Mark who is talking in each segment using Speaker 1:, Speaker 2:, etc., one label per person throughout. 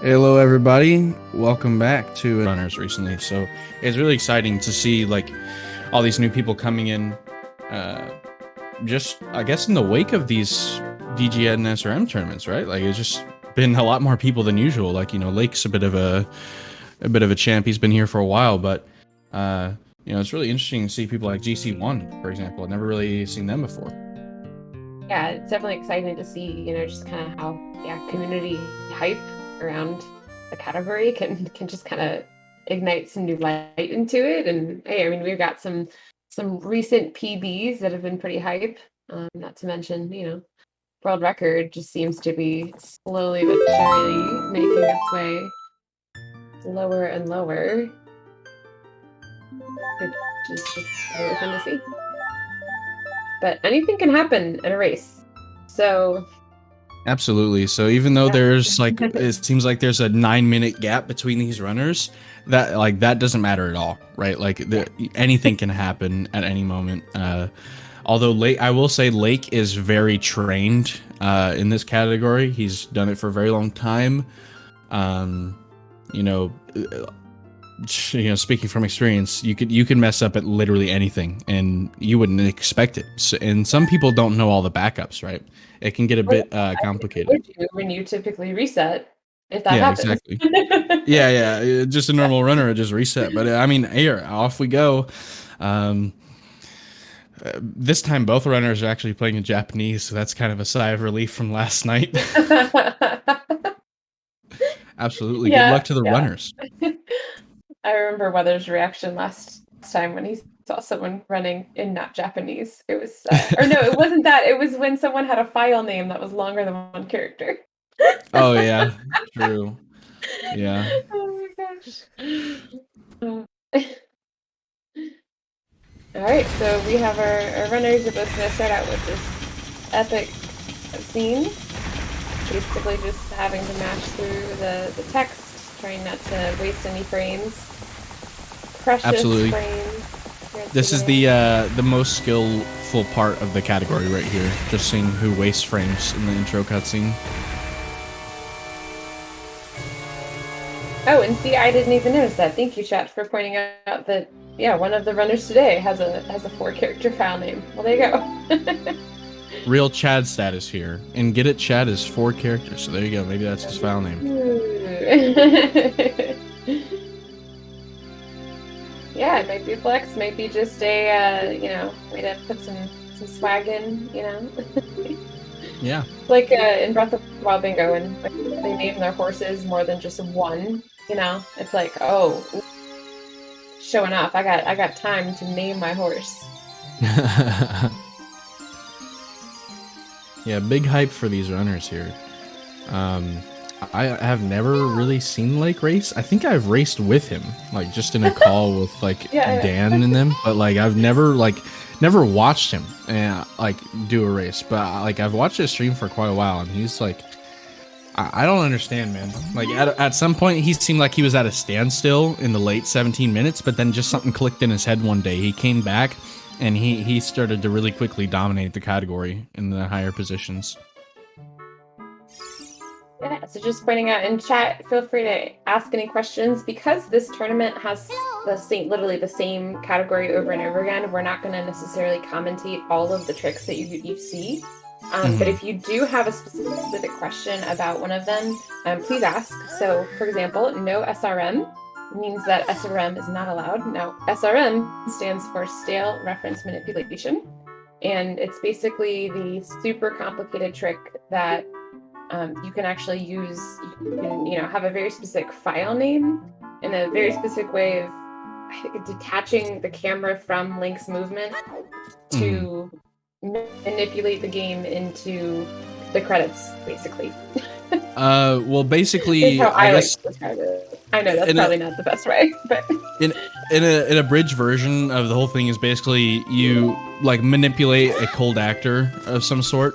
Speaker 1: Hello, everybody. Welcome back to Runners recently. So it's really exciting to see like all these new people coming in. Just I guess in the wake of these DGN and SRM tournaments, right? Like it's just been a lot more people than usual. Like Lake's a bit of a champ. He's been here for a while, but it's really interesting to see people like GC1, for example. I've never really seen them before.
Speaker 2: Yeah, it's definitely exciting to see, just kind of how, community hype around the category can just kind of ignite some new light into it. And hey, I mean, we've got some recent PBs that have been pretty hype. Not to mention, world record just seems to be slowly but surely making its way lower and lower, which is just really fun to see. But anything can happen in a race. So
Speaker 1: Absolutely. So even though there's like it seems like there's a 9-minute gap between these runners, that doesn't matter at all, right? Like anything can happen at any moment. Although I will say Lake is very trained in this category. He's done it for a very long time. Speaking from experience, you can mess up at literally anything, and you wouldn't expect it. So, and some people don't know all the backups, right? It can get a bit complicated.
Speaker 2: When you typically reset, if that
Speaker 1: Yeah,
Speaker 2: happens.
Speaker 1: exactly. Yeah. Just a normal runner would just reset. But I mean, here, off we go. This time, both runners are actually playing in Japanese, so that's kind of a sigh of relief from last night. Absolutely. Good luck to the runners.
Speaker 2: I remember Weather's reaction last time when he saw someone running in not Japanese. It was, or no, it wasn't that. It was when someone had a file name that was longer than one character.
Speaker 1: Oh yeah, true. Yeah.
Speaker 2: Oh my gosh. All right, so we have our runners. We're both going to start out with this epic scene. Basically just having to mash through the text, trying not to waste any frames. Precious
Speaker 1: Absolutely.
Speaker 2: frames.
Speaker 1: This is the most skillful part of the category right here. Just seeing who wastes frames in the intro cutscene.
Speaker 2: Oh, and see, I didn't even notice that. Thank you, chat, for pointing out that one of the runners today has a 4-character file name. Well, there you go.
Speaker 1: Real Chad status here, and get it. Chad is 4 characters, so there you go. Maybe that's his file name.
Speaker 2: Yeah, it might be a flex. Might be just a way to put some swag in.
Speaker 1: Yeah.
Speaker 2: Like in Breath of the Wild Bingo, and they name their horses more than just one. It's like, oh, showing off. I got time to name my horse.
Speaker 1: Yeah, big hype for these runners here. I have never really seen Lake race. I think I've raced with him, like just in a call with like Dan and them, but like I've never watched him and do a race. But I've watched his stream for quite a while, and he's like, I don't understand, man. Like at some point he seemed like he was at a standstill in the late 17 minutes, but then just something clicked in his head one day. He came back, and he started to really quickly dominate the category in the higher positions.
Speaker 2: Yeah, so just pointing out in chat, feel free to ask any questions. Because this tournament has literally the same category over and over again, we're not going to necessarily commentate all of the tricks that you see. But if you do have a specific question about one of them, please ask. So, for example, no SRM means that SRM is not allowed. Now, SRM stands for stale reference manipulation, and it's basically the super complicated trick that you can actually use. You can, have a very specific file name and a very specific way of, I think, detaching the camera from Link's movement to manipulate the game into the credits, basically.
Speaker 1: Well, basically,
Speaker 2: I guess like describe it. I know that's probably not the best way, but
Speaker 1: in a bridge version of the whole thing is basically you manipulate a cold actor of some sort,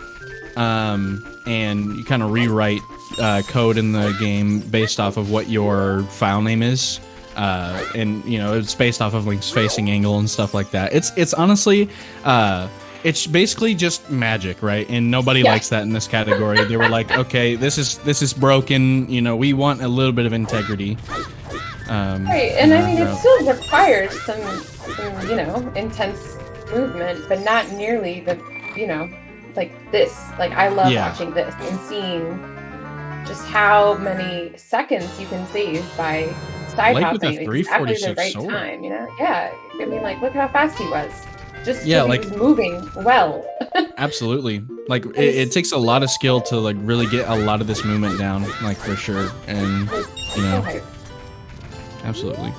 Speaker 1: and you kind of rewrite code in the game based off of what your file name is, and it's based off of Link's facing angle and stuff like that. It's honestly it's basically just magic, right? And nobody likes that in this category. They were like, okay, this is broken. You know, we want a little bit of integrity.
Speaker 2: Right, and I mean, it still requires some, you know, intense movement, but not nearly the, you know, like this. Like, I love watching this and seeing just how many seconds you can save by side hopping at exactly the right time, you know? Yeah, I mean, like, look how fast he was. Just because he was moving well.
Speaker 1: Absolutely. Like, it takes a lot of skill to, like, really get a lot of this movement down, like, for sure. And, you know, absolutely.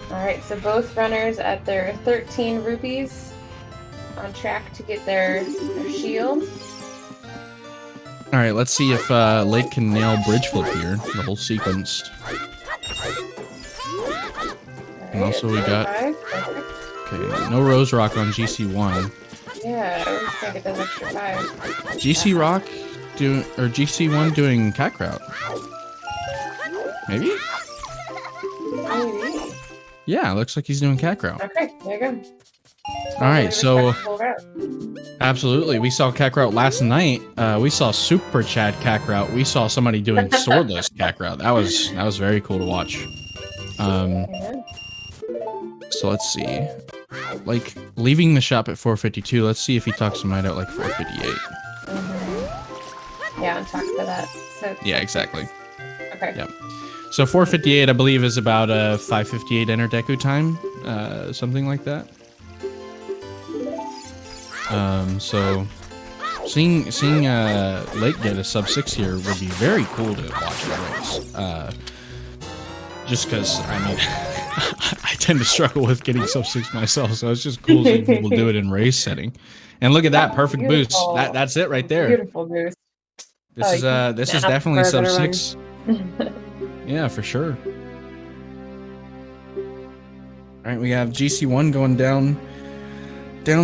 Speaker 2: All right, so both runners at their 13 rupees on track to get their shield.
Speaker 1: All right, let's see if Lake can nail bridge flip here, the whole sequence.
Speaker 2: Right,
Speaker 1: and also we got... Okay, no Rose Rock on GC1.
Speaker 2: Yeah, I always think it does extra 5.
Speaker 1: GC Rock or GC1 doing cat route. Maybe?
Speaker 2: Maybe.
Speaker 1: Yeah, looks like he's doing cat route.
Speaker 2: Okay, there you go.
Speaker 1: All right, so absolutely, we saw cat route last night. We saw Super Chad cat route. We saw somebody doing swordless cat route. That was very cool to watch. So let's see, like leaving the shop at 452. Let's see if he talks to Might out like 458.
Speaker 2: Yeah, on top of that. So
Speaker 1: yeah, exactly.
Speaker 2: Okay.
Speaker 1: Yep. So 458, I believe, is about a 558 enter deku time, something like that. So seeing Lake get a sub 6 here would be very cool to watch the race. Just because, I mean, I tend to struggle with getting sub 6 myself, so it's just cool seeing people do it in race setting. And look at that perfect boost. That's it right there.
Speaker 2: Beautiful boost.
Speaker 1: This is definitely sub 6. Yeah, for sure. All right, we have GC1 going down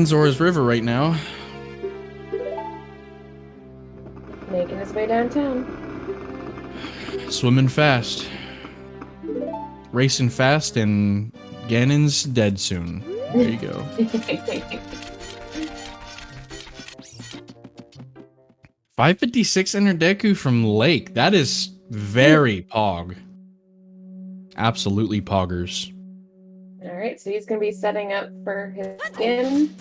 Speaker 1: Zora's River right now.
Speaker 2: Making his way downtown.
Speaker 1: Swimming fast. Racing fast, and Ganon's dead soon. There you go. 556 enter deku from Lake. That is very pog. Absolutely poggers.
Speaker 2: Alright, so he's going to be setting up for his skin.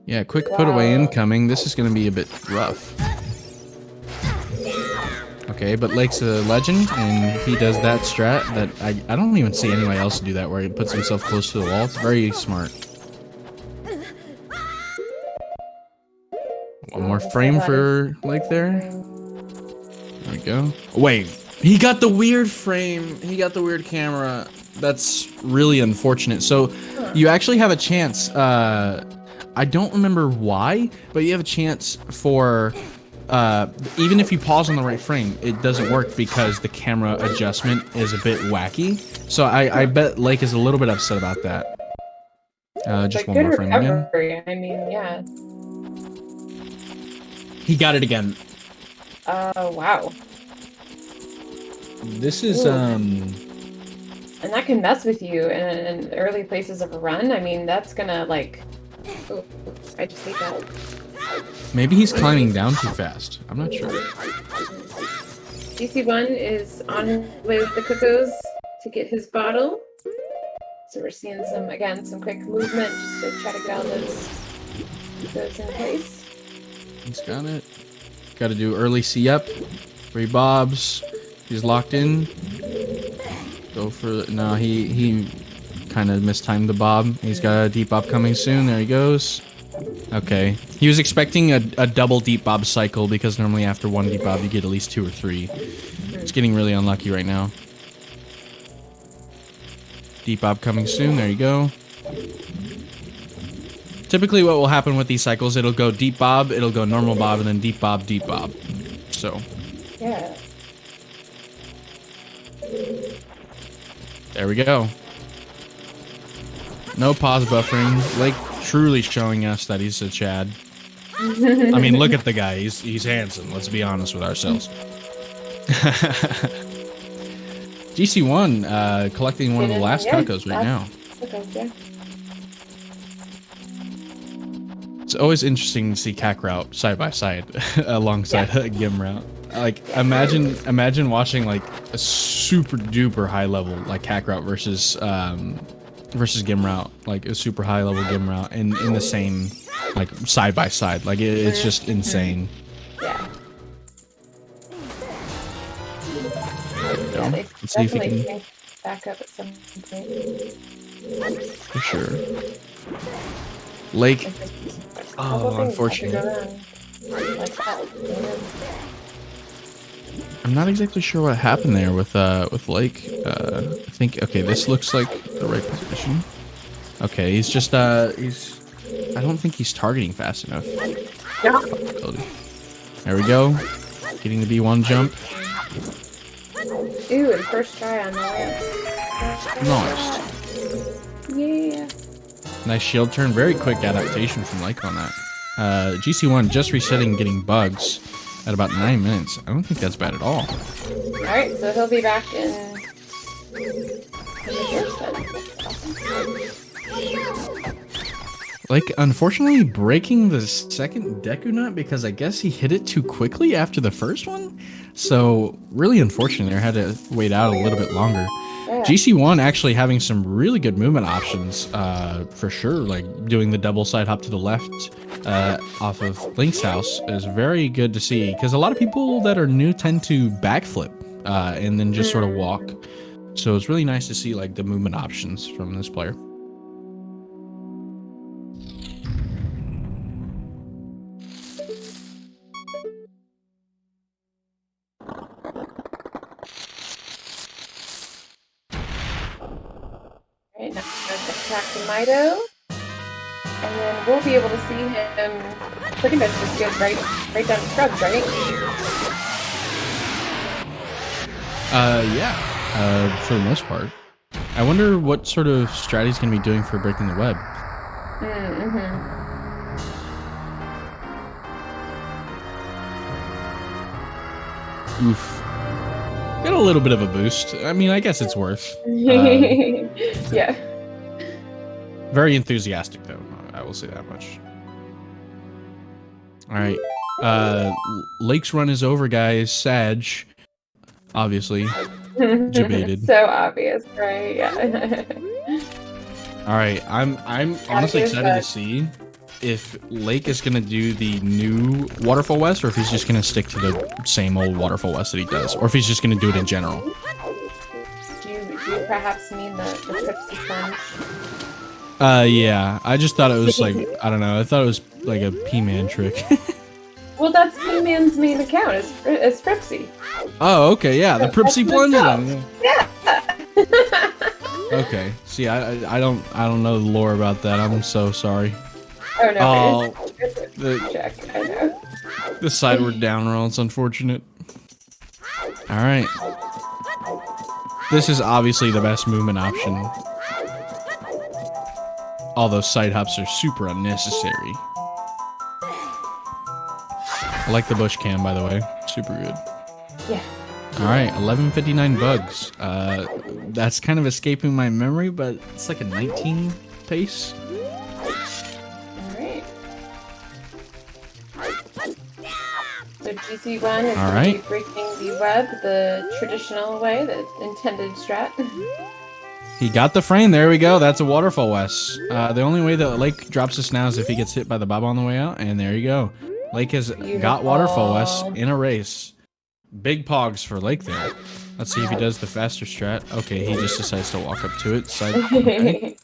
Speaker 1: Yeah, quick put away incoming. This is going to be a bit rough. Okay, but Lake's a legend, and he does that strat that I don't even see anybody else do that, where he puts himself close to the wall. It's very smart. One more frame for Lake there. There we go. Wait, he got the weird frame. He got the weird camera. That's really unfortunate. So you actually have a chance. I don't remember why, but you have a chance for... even if you pause on the right frame, it doesn't work because the camera adjustment is a bit wacky. So I bet Lake is a little bit upset about that. Just one more frame again.
Speaker 2: I mean, yeah.
Speaker 1: He got it again.
Speaker 2: Wow.
Speaker 1: This is,
Speaker 2: And that can mess with you in early places of a run. I mean, that's gonna, like... Oh, I just hate that.
Speaker 1: Maybe he's climbing down too fast. I'm not sure.
Speaker 2: DC1 is on his way with the Cuckoos to get his bottle. So we're seeing some quick movement just to try to get all those in place.
Speaker 1: He's got it. Got to do early C up. 3 bobs. He's locked in. Go for no. He kind of mistimed the bob. He's got a deep bob coming soon. There he goes. Okay. He was expecting a double deep bob cycle because normally after 1 deep bob you get at least 2 or 3. It's getting really unlucky right now. Deep bob coming soon. There you go. Typically what will happen with these cycles, it'll go deep bob, it'll go normal bob, and then deep bob, deep bob. So.
Speaker 2: Yeah.
Speaker 1: There we go. No pause buffering. Lake truly showing us that he's a Chad. I mean, look at the guy. He's handsome. Let's be honest with ourselves. GC1 collecting one of the last Cuckoos right now.
Speaker 2: Okay, yeah.
Speaker 1: It's always interesting to see Kakarot side by side alongside Gimrout. Like imagine watching like a super duper high level like Kakarot versus Gimrout, like a super high level Gimrout in the same like side by side. Like it's just insane.
Speaker 2: Yeah.
Speaker 1: Yeah, let's see if he can
Speaker 2: back up at some point.
Speaker 1: For sure. Lake. Oh, unfortunately. I'm not exactly sure what happened there with Lake. I think okay, this looks like the right position. Okay, he's just I don't think he's targeting fast enough.
Speaker 2: Yeah.
Speaker 1: There we go. Getting the B1 jump.
Speaker 2: Ooh, and first try on the way.
Speaker 1: Nice.
Speaker 2: Yeah.
Speaker 1: Nice shield turn. Very quick adaptation from Lake on that. GC1 just resetting, getting bugs at about 9 minutes. I don't think that's bad at all.
Speaker 2: Alright, so he'll be back in the first then.
Speaker 1: Like, unfortunately, breaking the second Deku Nut because I guess he hit it too quickly after the first one. So, really unfortunate there. Had to wait out a little bit longer. Yeah. GC1 actually having some really good movement options, for sure. Like, doing the double side hop to the left off of Link's house is very good to see. Because a lot of people that are new tend to backflip and then just sort of walk. So, it's really nice to see, like, the movement options from this player.
Speaker 2: Right, now we're going to attack the Mido, and then we'll be able to see him pretty much just go right down the scrubs, right?
Speaker 1: Yeah, for the most part. I wonder what sort of strat he's going to be doing for breaking the web. Oof. Got a little bit of a boost. I mean, I guess it's worth.
Speaker 2: Yeah.
Speaker 1: Very enthusiastic, though. I will say that much. All right. Lake's run is over, guys. Sag, obviously, debated.
Speaker 2: So obvious, right? Yeah.
Speaker 1: All right. I'm honestly excited to see if Lake is going to do the new Waterfall West, or if he's just going to stick to the same old Waterfall West that he does, or if he's just going to do it in general.
Speaker 2: Do you perhaps mean the Tripsy Plunge?
Speaker 1: Yeah. I just thought it was like, I don't know. I thought it was like a P-Man trick.
Speaker 2: Well, that's P-Man's main account, is Pripsy.
Speaker 1: Oh, okay. Yeah, the Pripsy Plunge.
Speaker 2: Yeah.
Speaker 1: Okay. See, I don't know the lore about that. I'm so sorry.
Speaker 2: Oh no, it's a check, I know.
Speaker 1: The sideward down roll, it's unfortunate. Alright. This is obviously the best movement option. All those side hops are super unnecessary. I like the bush cam, by the way. Super good.
Speaker 2: Yeah.
Speaker 1: Alright, 11:59 bugs. That's kind of escaping my memory, but it's like a 19 pace.
Speaker 2: So GC1 is going to be breaking the web the traditional way, the intended strat.
Speaker 1: He got the frame. There we go. That's a Waterfall West. The only way that Lake drops this now is if he gets hit by the Bob on the way out. And there you go. Lake has got Waterfall West in a race. Big pogs for Lake there. Let's see if he does the faster strat. Okay, he just decides to walk up to it. Okay.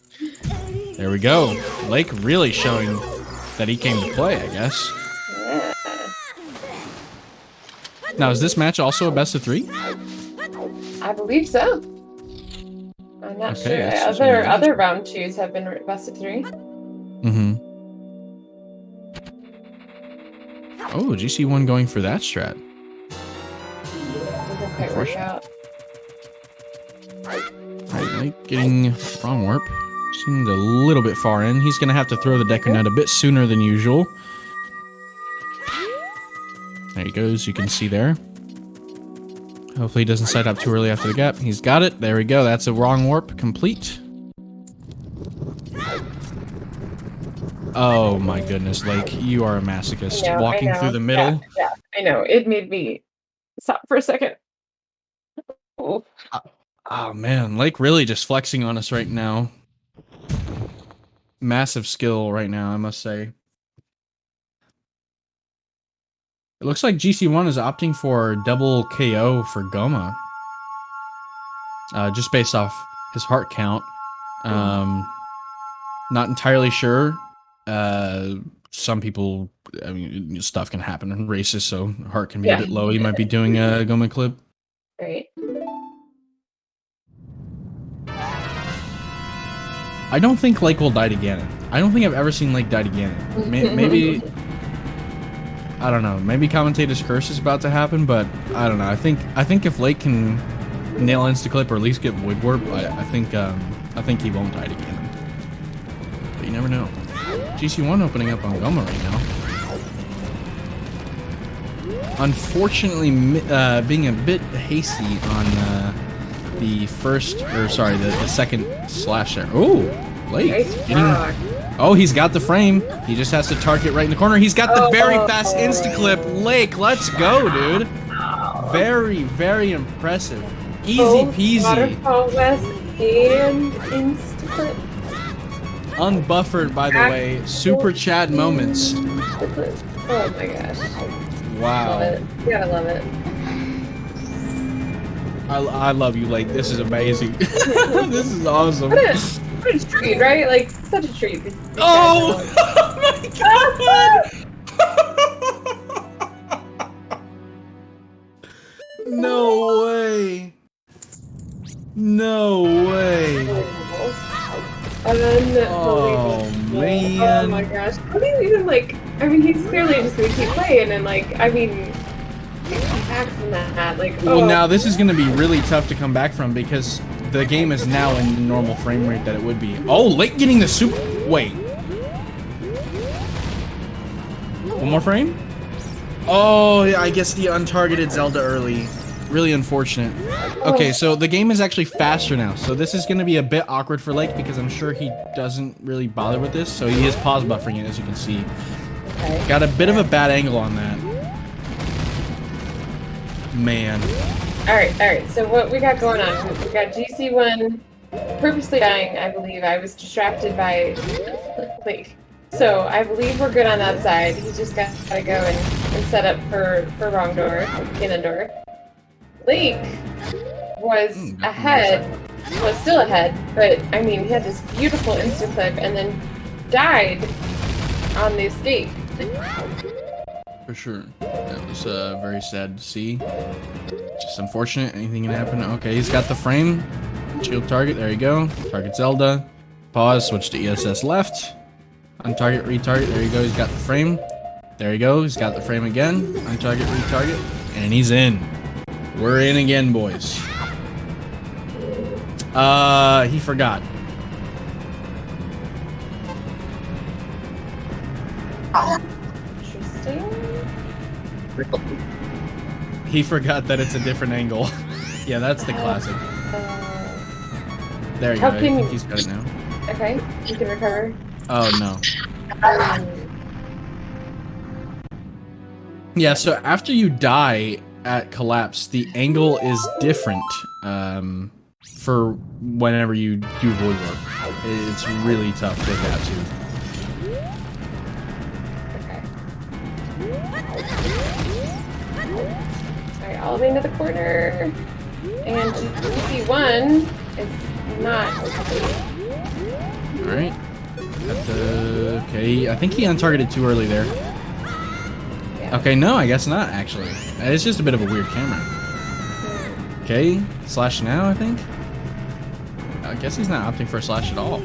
Speaker 1: There we go. Lake really showing that he came to play, I guess. Now, is this match also a best of 3?
Speaker 2: I believe so. I'm not sure. Other round 2s have been best of 3.
Speaker 1: Oh, GC1 going for that strat.
Speaker 2: Doesn't quite work out.
Speaker 1: Alright, getting wrong warp. Seemed a little bit far in. He's going to have to throw the Deku Nut a bit sooner than usual. There he goes, you can see there. Hopefully he doesn't side up too early after the gap. He's got it. There we go. That's a wrong warp complete. Oh my goodness, Lake, you are a masochist.
Speaker 2: I
Speaker 1: Walking through
Speaker 2: know.
Speaker 1: the middle.
Speaker 2: Yeah, I know. It made me stop for a second. Oh.
Speaker 1: Oh man, Lake really just flexing on us right now. Massive skill right now, I must say. It looks like GC1 is opting for double KO for Goma. Just based off his heart count. Not entirely sure. Some people, I mean, stuff can happen in races, so heart can be a bit low. He might be doing a Goma clip.
Speaker 2: Right.
Speaker 1: I don't think Lake will die to Ganon. I don't think I've ever seen Lake die to Ganon. Maybe, I don't know. Maybe Commentator's Curse is about to happen, but I don't know. I think if Lake can nail Instaclip or at least get Void Warp, I think he won't die to Ganon. But you never know. GC1 opening up on Goma right now. Unfortunately, being a bit hasty on the second slash there. Oh, Lake. Oh, he's got the frame. He just has to target right in the corner. He's got the very fast insta-clip. Lake, let's go, dude. Very, very impressive. Easy peasy.
Speaker 2: Waterfall West and insta-clip.
Speaker 1: Unbuffered, by the way. Super chat moments.
Speaker 2: Oh my gosh.
Speaker 1: Wow.
Speaker 2: Love it. You gotta love it.
Speaker 1: I love you, Lake. This is amazing. This is awesome.
Speaker 2: What a treat, right? Like, such a treat.
Speaker 1: Oh! Oh my god! No way. No way. Oh, man.
Speaker 2: Oh my gosh. How do you even, like, I mean, he's clearly just gonna keep playing, and, like, I mean, back from that, like,
Speaker 1: Well, now this is gonna be really tough to come back from because the game is now in the normal frame rate that it would be. Oh, Lake getting the super. Wait. One more frame? Oh, yeah, I guess he untargeted Zelda early. Really unfortunate. Okay, so the game is actually faster now. So this is going to be a bit awkward for Lake because I'm sure he doesn't really bother with this. So he is pause buffering it, as you can see.
Speaker 2: Okay.
Speaker 1: Got a bit of a bad angle on that. Man.
Speaker 2: Alright, so what we got going on? We got GC1 purposely dying, I believe. I was distracted by Lake. So I believe we're good on that side. He's just gotta go and set up for wrong door, Ganon door. Lake was ahead, was still ahead, but I mean, he had this beautiful insta-clip and then died on the escape.
Speaker 1: For sure. That was very sad to see. Just unfortunate. Anything can happen. Okay, he's got the frame. Shield target. There you go. Target Zelda. Pause. Switch to ESS left. Untarget, retarget. There you go. He's got the frame. There you go. He's got the frame again. Untarget, retarget. And he's in. We're in again, boys. He forgot.
Speaker 2: Interesting.
Speaker 1: He forgot that it's a different angle. Yeah, that's the classic. There you go. I think he's got it now.
Speaker 2: Okay, you can recover.
Speaker 1: Oh, no. Yeah, so after you die at collapse, the angle is different for whenever you do void warp. It's really tough to adapt to.
Speaker 2: Alright, all the way into the corner. And GC1 is not.
Speaker 1: Alright. Okay, I think he untargeted too early there.
Speaker 2: Yeah.
Speaker 1: Okay, no, I guess not, actually. It's just a bit of a weird camera. Okay, slash now, I think? I guess he's not opting for a slash at all.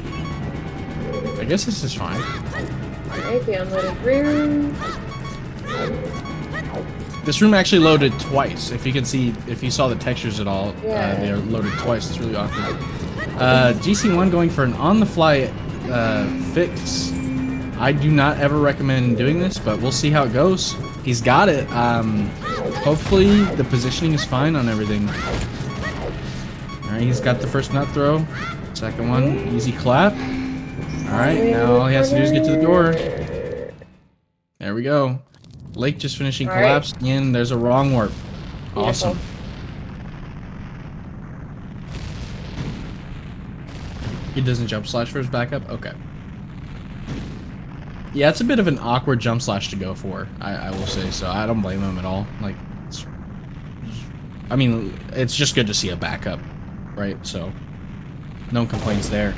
Speaker 1: I guess this is fine.
Speaker 2: Alright, the unloaded room.
Speaker 1: This room actually loaded twice. If you can see, if you saw the textures at all,
Speaker 2: Yeah.
Speaker 1: they are loaded twice. It's really awkward. GC1 going for an on-the-fly fix. I do not ever recommend doing this, but we'll see how it goes. He's got it. Hopefully the positioning is fine on everything. Alright, he's got the first nut throw. Second one, easy clap. All right, now all he has to do is get to the door. There we go. Lake just finishing collapse, and there's a wrong warp. Awesome. He doesn't jump slash for his backup? Okay. Yeah, it's a bit of an awkward jump slash to go for, I will say, so I don't blame him at all. Like, I mean, it's just good to see a backup, right? So, no complaints there.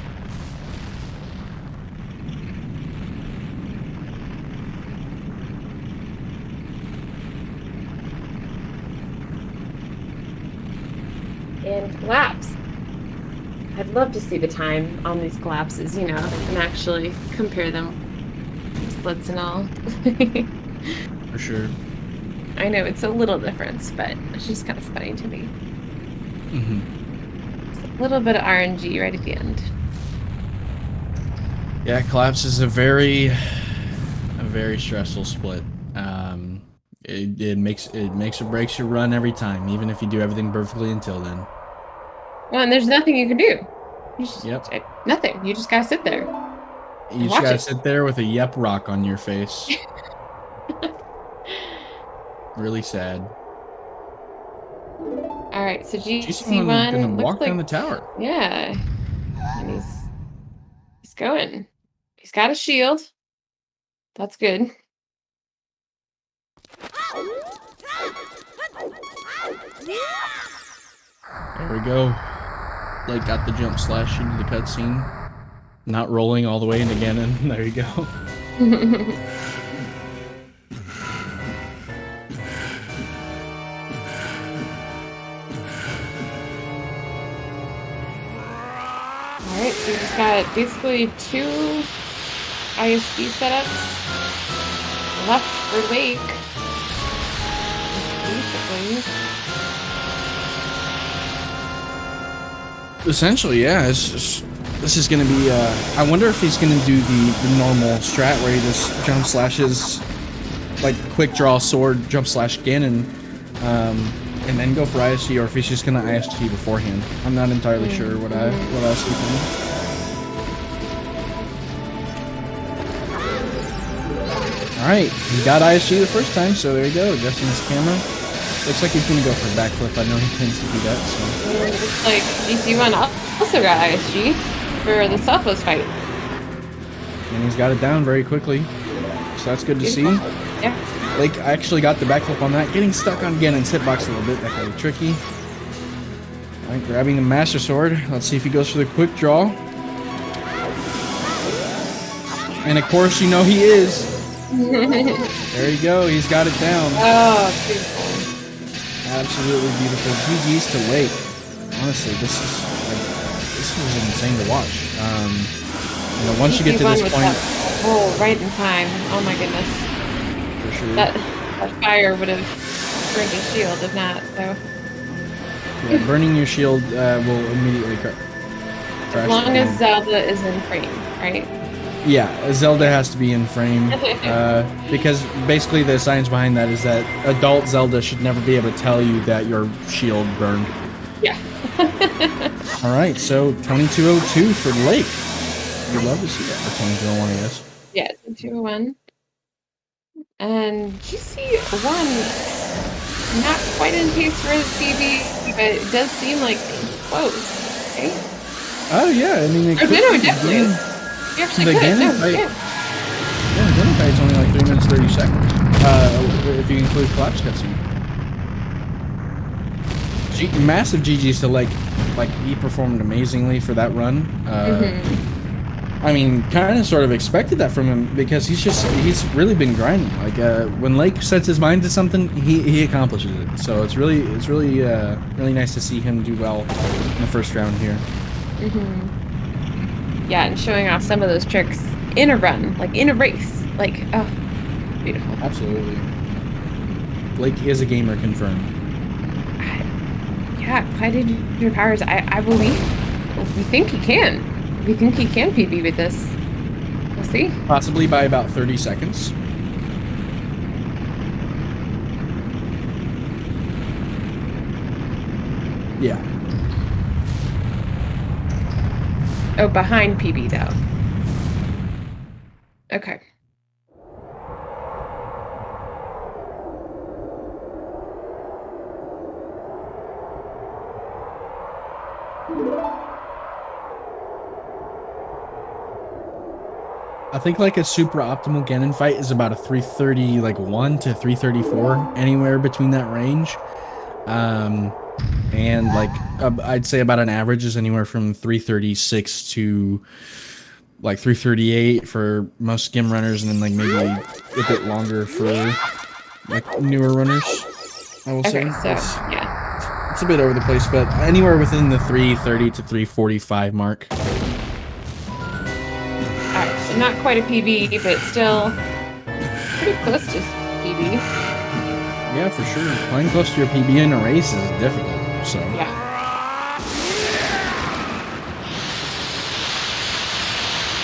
Speaker 2: And collapse. I'd love to see the time on these collapses, you know, and actually compare them, splits and all.
Speaker 1: For sure.
Speaker 2: I know it's a little difference, but it's just kind of funny to me. Just a little bit of RNG right at the end.
Speaker 1: Yeah, collapse is a very stressful split. It makes or breaks your run every time, even if you do everything perfectly until then.
Speaker 2: Well, and there's nothing you can do. You just,
Speaker 1: yep.
Speaker 2: Nothing. You just gotta sit there.
Speaker 1: You just gotta sit there with a yep rock on your face. Really sad.
Speaker 2: All right, so GC1
Speaker 1: gonna walk
Speaker 2: like,
Speaker 1: down the tower.
Speaker 2: Yeah, and he's going. He's got a shield. That's good.
Speaker 1: There we go. Like, got the jump slash into the cutscene. Not rolling all the way into Ganon. There you go.
Speaker 2: Alright, so we just got basically 2 ISG setups left for Lake. Basically.
Speaker 1: Essentially, yeah. This is going to be, I wonder if he's going to do the normal strat where he just jump slashes, like quick draw sword, jump slash Ganon, and then go for ISG, or if he's just going to ISG beforehand. I'm not entirely sure what else he can do. Alright, he got ISG the first time, so there you go, adjusting his camera. Looks like he's gonna go for a backflip. I know he tends to do that, so.
Speaker 2: It looks like GC1 also got ISG for the selfless fight.
Speaker 1: And he's got it down very quickly. So that's good to see.
Speaker 2: Yeah.
Speaker 1: Lake actually got the backflip on that. Getting stuck on Ganon's hitbox a little bit. That got tricky. Alright, grabbing the Master Sword. Let's see if he goes for the quick draw. And of course, you know he is. There you go. He's got it down.
Speaker 2: Oh, beautiful.
Speaker 1: Absolutely beautiful. GG's to Lake. Honestly, this was insane to watch. You know, once you get to this point,
Speaker 2: oh, right in time. Oh my goodness.
Speaker 1: For sure.
Speaker 2: That fire would have burned his shield, if not. So.
Speaker 1: Yeah, burning your shield will immediately crash.
Speaker 2: As long as Zelda is in frame, right?
Speaker 1: Yeah, Zelda has to be in frame, because basically the science behind that is that adult Zelda should never be able to tell you that your shield burned.
Speaker 2: Yeah.
Speaker 1: Alright, so 2202 for Lake. We'd love to see that for 2201, I guess.
Speaker 2: Yeah, 2201. And GC1, not quite in pace for his PB, but it does seem like it's close, right?
Speaker 1: Oh, yeah, I mean, it
Speaker 2: could definitely is. You actually
Speaker 1: the
Speaker 2: could.
Speaker 1: Ganon fight, yeah, the Ganon fight's only like 3 minutes 30 seconds. If you include collapse cutscene. Massive GG's to like he performed amazingly for that run. I mean, kind of sort of expected that from him because he's really been grinding. Like when Lake sets his mind to something, he accomplishes it. So it's really nice to see him do well in the first round here.
Speaker 2: Yeah, and showing off some of those tricks in a run, like in a race. Like, oh, beautiful.
Speaker 1: Absolutely. Blake is a gamer confirmed.
Speaker 2: Yeah, Gladiator Powers, I believe, we think he can. We think he can PB with this. We'll see.
Speaker 1: Possibly by about 30 seconds. Yeah.
Speaker 2: Oh, behind PB though. Okay.
Speaker 1: I think like a super optimal Ganon fight is about a 330 like 1 to 334, anywhere between that range. And like I'd say about an average is anywhere from 336 to like 338 for most skim runners, and then like maybe a bit longer for like newer runners. I will say
Speaker 2: Okay, so yeah.
Speaker 1: it's a bit over the place, but anywhere within the 330 to 345 mark.
Speaker 2: Alright, so not quite a PB, but still pretty close to PB.
Speaker 1: Yeah, for sure. Playing close to your PB in a race is difficult, so.
Speaker 2: Yeah.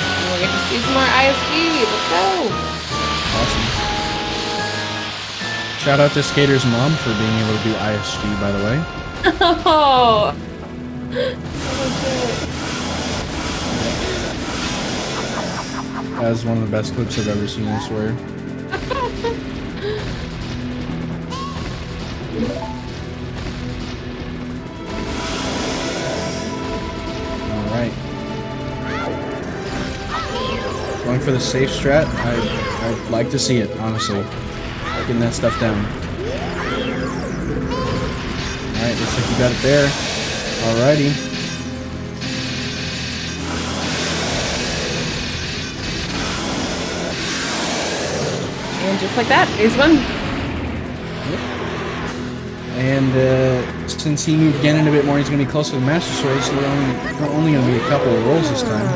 Speaker 2: And we'll get to see some more ISG. Let's go.
Speaker 1: Awesome. Shout out to Skater's mom for being able to do ISG, by the way.
Speaker 2: Oh.
Speaker 1: That was one of the best clips I've ever seen, I swear. Alright. Going for the safe strat. I'd like to see it, honestly. Getting that stuff down. Alright, looks like you got it there. Alrighty.
Speaker 2: And just like that, phase 1.
Speaker 1: Yep. And since he moved Ganon a bit more, he's going to be closer to the Master Sword, so they're only going to be a couple of rolls this time.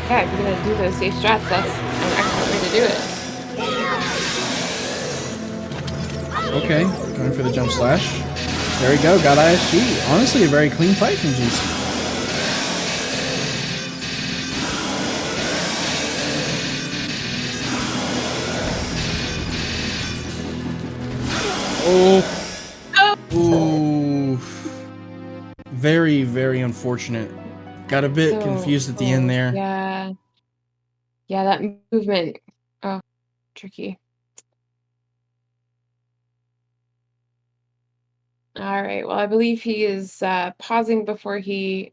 Speaker 2: Yeah, if you're going to do those safe strats, that's an excellent way to do it.
Speaker 1: Okay, going for the jump slash. There we go, got ISG. Honestly, a very clean fight from GC. Oh. Ooh. Very, very unfortunate. Got a bit confused at the end there.
Speaker 2: Yeah. Yeah, that movement. Oh, tricky. All right. Well, I believe he is pausing before he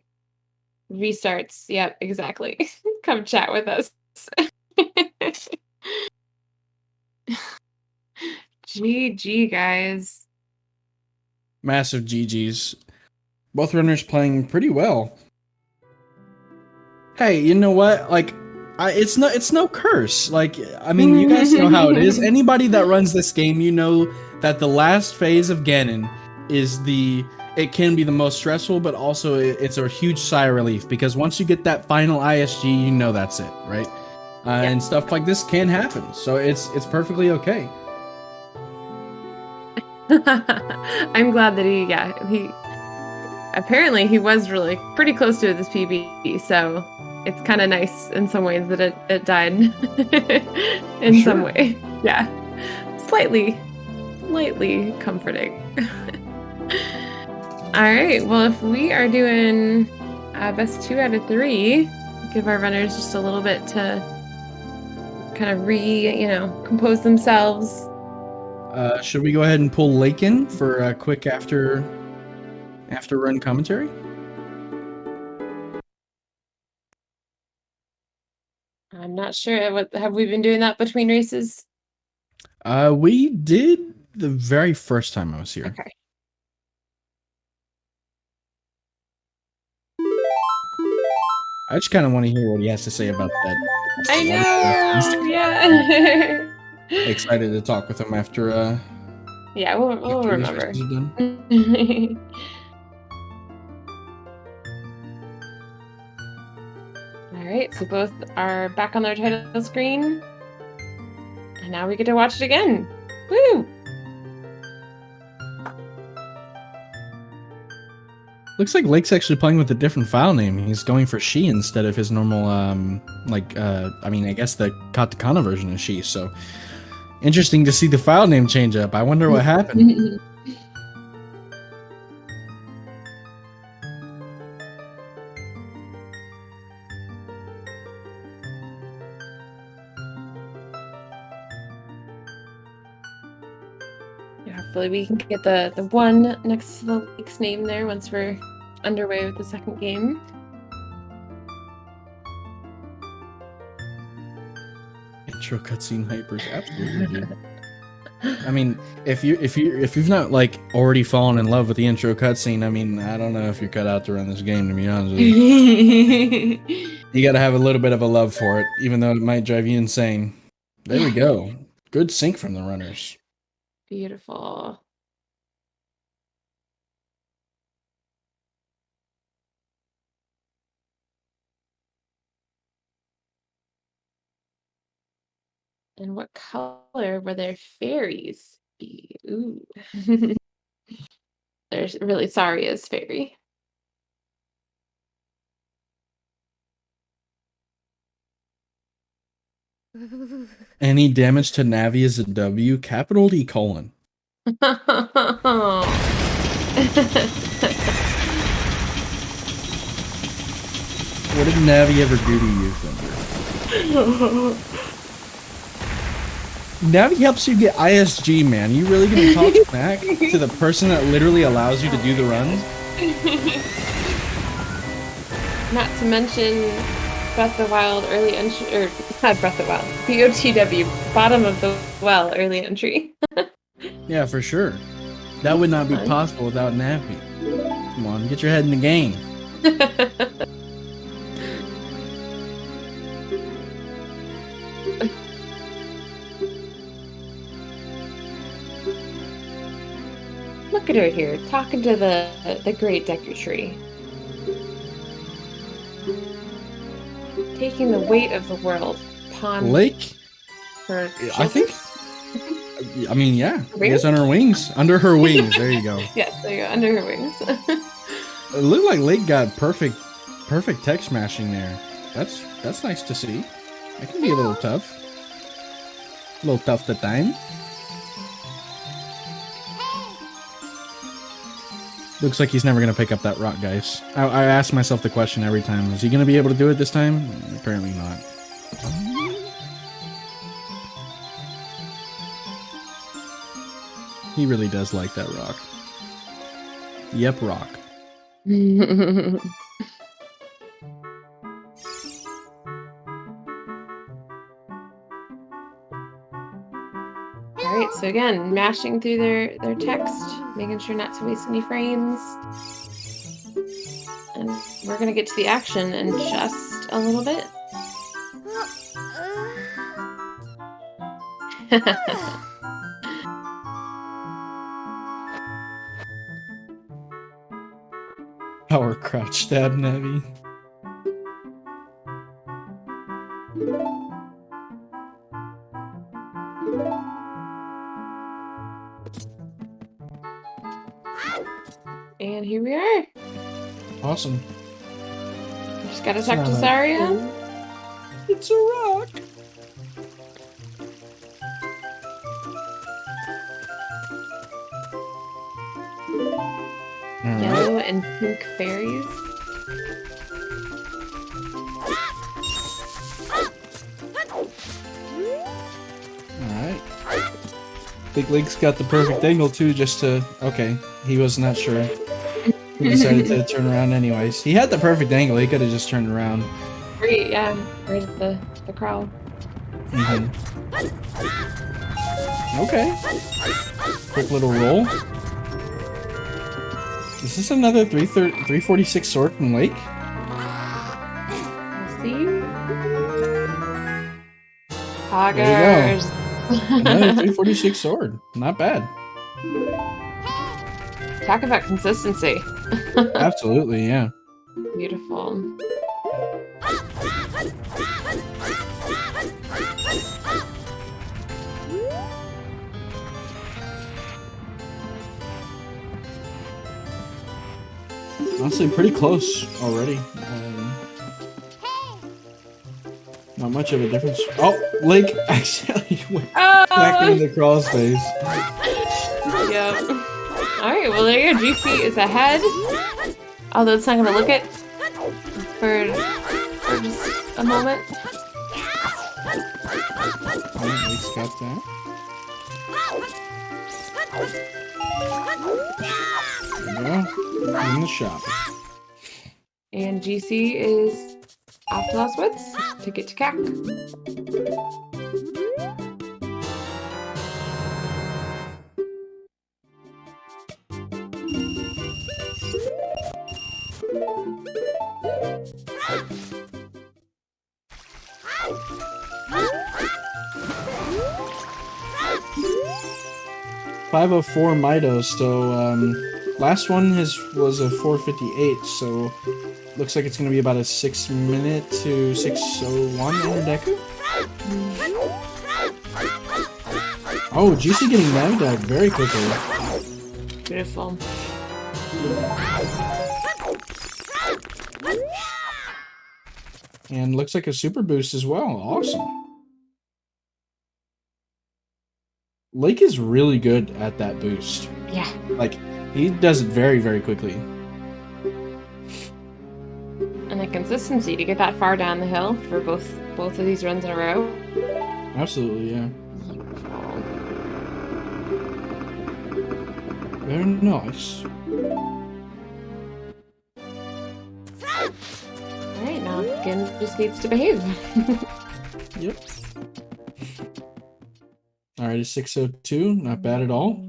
Speaker 2: restarts. Yep, exactly. Come chat with us. GG, guys.
Speaker 1: Massive GGs. Both runners playing pretty well. Hey, you know what? Like, it's no curse. Like, I mean, you guys know how it is. Anybody that runs this game, you know that the last phase of Ganon is it can be the most stressful, but also it's a huge sigh of relief, because once you get that final ISG, you know that's it, right? And stuff like this can happen, so it's perfectly okay.
Speaker 2: I'm glad that he apparently he was really pretty close to his PB, so it's kind of nice in some ways that it died in some way. Yeah, slightly comforting. All right, well, if we are doing best 2 out of 3, give our runners just a little bit to kind of compose themselves.
Speaker 1: Should we go ahead and pull Lake in for a quick after run commentary?
Speaker 2: I'm not sure. Have we been doing that between races?
Speaker 1: We did the very first time I was here.
Speaker 2: Okay.
Speaker 1: I just kind of want to hear what he has to say about that.
Speaker 2: I know. Yeah.
Speaker 1: Excited to talk with him after.
Speaker 2: Yeah, we'll remember. All right, so both are back on their title screen, and now we get to watch it again. Woo!
Speaker 1: Looks like Lake's actually playing with a different file name. He's going for She instead of his normal, I mean, I guess the Katakana version is She, so interesting to see the file name change up. I wonder what happened.
Speaker 2: hopefully we can get the one next to the lake's name there once we're underway with the second game.
Speaker 1: Intro cutscene hypers, absolutely, dude. I mean, if you've not like already fallen in love with the intro cutscene, I mean, I don't know if you're cut out to run this game, to be honest with you. You gotta have a little bit of a love for it, even though it might drive you insane. There we go. Good sync from the runners.
Speaker 2: Beautiful. And what color will their fairies be? Ooh. They're really sorry as fairy.
Speaker 1: Any damage to Navi is a W, capital D colon. What did Navi ever do to you, Thunder? Navi helps you get ISG, man. You really gonna talk smack to the person that literally allows you to do the runs?
Speaker 2: Not to mention Breath of the Wild early entry, or not Breath of the Wild, BOTW, bottom of the well early entry.
Speaker 1: Yeah, for sure. That would not be possible without Navi. Come on, get your head in the game. Look at her here, talking to the great Deku Tree. Taking the weight of the world upon Lake?
Speaker 2: her shoulders?
Speaker 1: I think. I mean, yeah. I guess on her wings. Under her wings. There you go.
Speaker 2: Yes, there you go. Under her wings.
Speaker 1: It looked like Lake got perfect tech smashing there. That's nice to see. That can be a little tough. A little tough to time. Looks like he's never going to pick up that rock, guys. I ask myself the question every time. Is he going to be able to do it this time? Apparently not. He really does like that rock. Yep, rock.
Speaker 2: Alright, so again, mashing through their text, making sure not to waste any frames. And we're gonna get to the action in just a little bit.
Speaker 1: Power crouch stab, Navi.
Speaker 2: And here we are.
Speaker 1: Awesome.
Speaker 2: Just gotta talk to Saria.
Speaker 1: It's a rock.
Speaker 2: Yellow and pink fairies.
Speaker 1: Alright. Big Leg's got the perfect angle too, just to... Okay, he was not sure. He decided to turn around anyways. He had the perfect angle, he could have just turned around.
Speaker 2: Right, yeah, right at the crowd.
Speaker 1: Mm-hmm. Okay. Quick little roll. Is this another 346 sword from Lake?
Speaker 2: Let's see.
Speaker 1: There
Speaker 2: Poggers.
Speaker 1: you go. Another 346 sword. Not bad.
Speaker 2: Talk about consistency.
Speaker 1: Absolutely, yeah.
Speaker 2: Beautiful.
Speaker 1: Honestly, pretty close already. Not much of a difference. Oh, Lake actually went back into the crawl space.
Speaker 2: Yep. Alright, well there you go. GC is ahead. Although it's not going to look it for just a moment.
Speaker 1: Alright, Lake's got that. There we go. In the shop.
Speaker 2: And GC is off to Lost Woods to get to CAC.
Speaker 1: .504 Mido, so last one was a 458, so looks like it's going to be about a 6 minute to 6:01 Deku. Oh, GC getting Navdog very quickly.
Speaker 2: Beautiful.
Speaker 1: And looks like a super boost as well. Awesome. Lake is really good at that boost.
Speaker 2: Yeah.
Speaker 1: Like, he does it very, very quickly.
Speaker 2: And the consistency to get that far down the hill for both of these runs in a row.
Speaker 1: Absolutely, yeah. Very nice.
Speaker 2: Alright, now Ganon just needs to behave.
Speaker 1: Yep. Alright, a 602, not bad at all.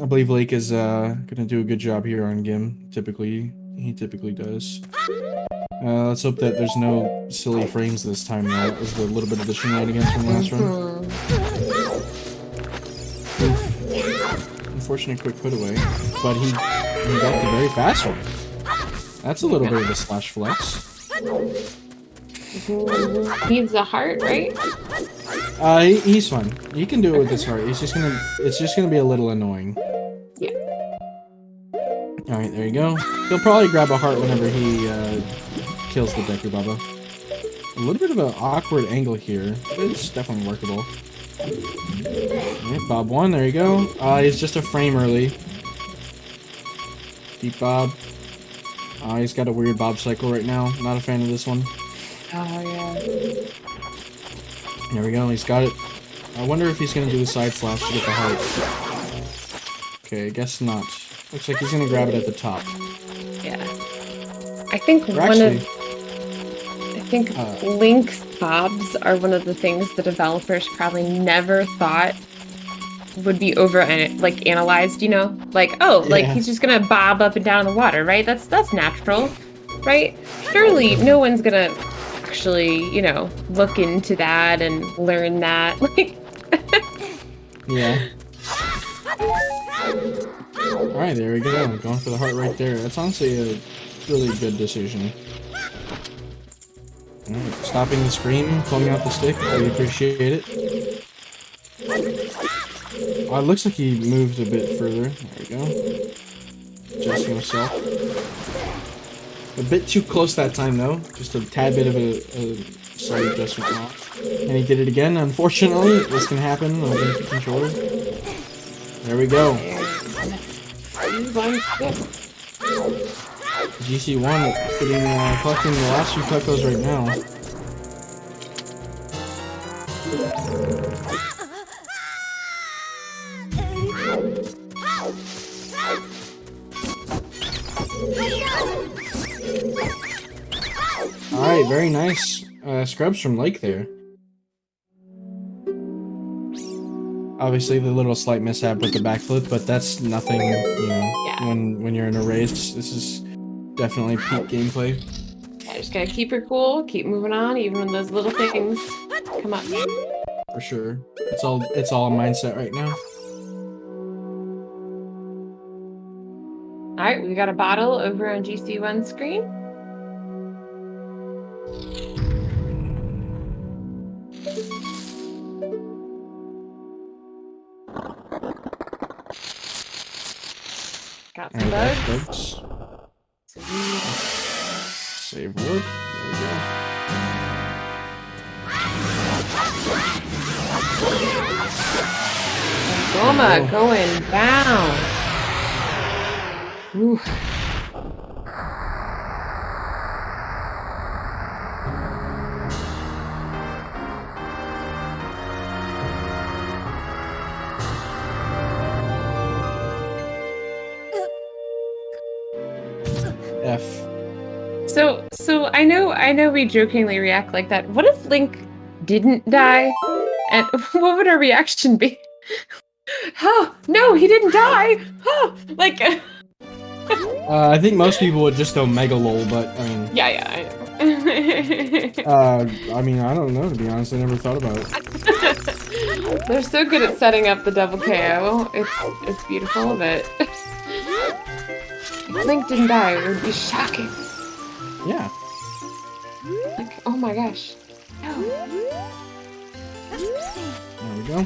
Speaker 1: I believe Lake is gonna do a good job here on Gim. He typically does. Let's hope that there's no silly frames this time though. That was a little bit of the shenanigans from last run. Unfortunate quick put away, but he got the very fast one. That's a little bit of a slash flex.
Speaker 2: Needs a heart, right?
Speaker 1: He's fine. He can do it with his heart. It's just gonna be a little annoying.
Speaker 2: Yeah.
Speaker 1: All right, there you go. He'll probably grab a heart whenever he kills the Deku Baba. A little bit of an awkward angle here, but it's definitely workable. Alright, Bob 1, there you go. He's just a frame early. Deep Bob. He's got a weird Bob cycle right now. Not a fan of this one.
Speaker 2: Oh, yeah.
Speaker 1: There we go, he's got it. I wonder if he's gonna do the side slash to get the heart. Okay, I guess not. Looks like he's gonna grab it at the top.
Speaker 2: Yeah. I think Link's bobs are one of the things the developers probably never thought would be analyzed, you know? Like, oh, like he's just gonna bob up and down in the water, right? That's natural, right? Surely no one's gonna actually, you know, look into that and learn that.
Speaker 1: Yeah. Alright, there we go. Going for the heart right there. That's honestly a really good decision. Alright, stopping the screen, pulling out the stick. We appreciate it. Oh, it looks like he moved a bit further. There we go. Adjusting himself. A bit too close that time, though. Just a tad bit of a slight adjustment off. And he did it again. Unfortunately, this can happen on the controller. There we go. GC1 collecting the last few Tuckos right now. Alright, very nice scrubs from Lake there. Obviously the little slight mishap with the backflip, but that's nothing, you know, when you're in a race. This is definitely peak gameplay.
Speaker 2: Yeah, just gotta keep her cool, keep moving on, even when those little things come up.
Speaker 1: For sure. It's all a mindset right now.
Speaker 2: Alright, we got a bottle over on GC1 screen. Got some bugs.
Speaker 1: Save wood. There we go.
Speaker 2: Goma going down. Ooh.
Speaker 1: F.
Speaker 2: So I know we jokingly react like that. What if Link didn't die? And what would our reaction be? Oh, no, he didn't die! Oh, like...
Speaker 1: I think most people would just go mega lol, but I mean...
Speaker 2: Yeah, I know.
Speaker 1: I mean, I don't know, to be honest. I never thought about it.
Speaker 2: They're so good at setting up the double KO. It's beautiful, but... if Link didn't die, it would be shocking.
Speaker 1: Yeah.
Speaker 2: Like, oh my gosh. No.
Speaker 1: There we go.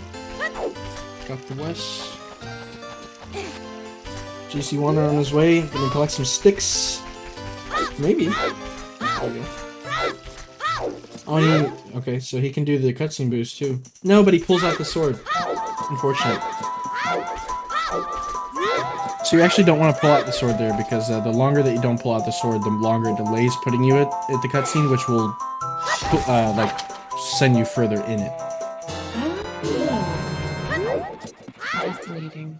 Speaker 1: Got the West. GC1 on his way. Gonna collect some sticks. Maybe. There we go. Oh, okay, so he can do the cutscene boost too. No, but he pulls out the sword. Unfortunate. So you actually don't want to pull out the sword there, because the longer that you don't pull out the sword, the longer it delays putting you at the cutscene, which will like send you further in it.
Speaker 2: Fascinating.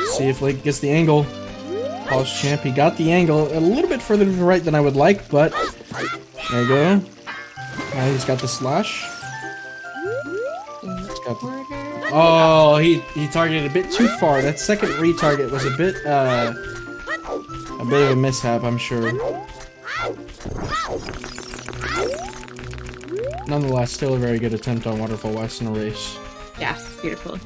Speaker 1: See if Link gets the angle. Polished champ, he got the angle a little bit further to the right than I would like, but there you go. He's got the slash. Oh, he targeted a bit too far. That second retarget was a bit of a mishap, I'm sure. Nonetheless, still a very good attempt on Waterfall West in a race.
Speaker 2: Yeah, beautiful.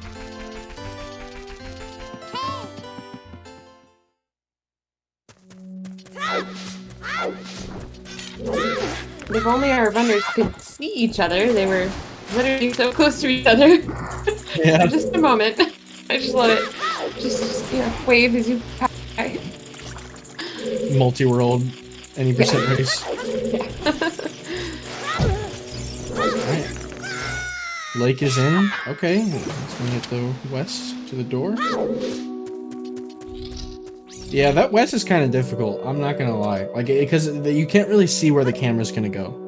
Speaker 2: If only our runners could see each other, they were literally so close to each other.
Speaker 1: Yeah.
Speaker 2: For just a moment. I just let it just wave as you pass by.
Speaker 1: Multi-world, any percent race.
Speaker 2: Yeah.
Speaker 1: Alright. Lake is in. Okay, let's go hit the West to the door. Yeah, that West is kind of difficult. I'm not gonna lie, like, because you can't really see where the camera's gonna go.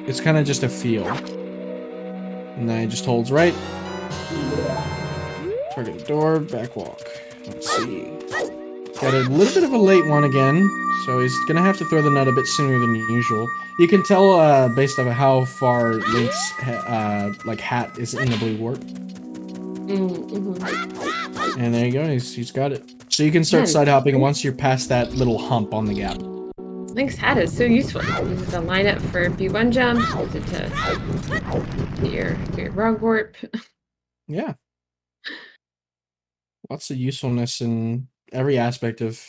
Speaker 1: It's kind of just a feel. And then it just holds right. Target the door, back walk. Let's see. Got a little bit of a late one again, so he's gonna have to throw the nut a bit sooner than usual. You can tell based on how far Link's like hat is in the blue warp. And there you go, he's got it. So you can start side hopping once you're past that little hump on the gap.
Speaker 2: Link's hat is so useful. Use it to line up for B1 jump, use it to get your wrong warp.
Speaker 1: Yeah. Lots of usefulness in every aspect of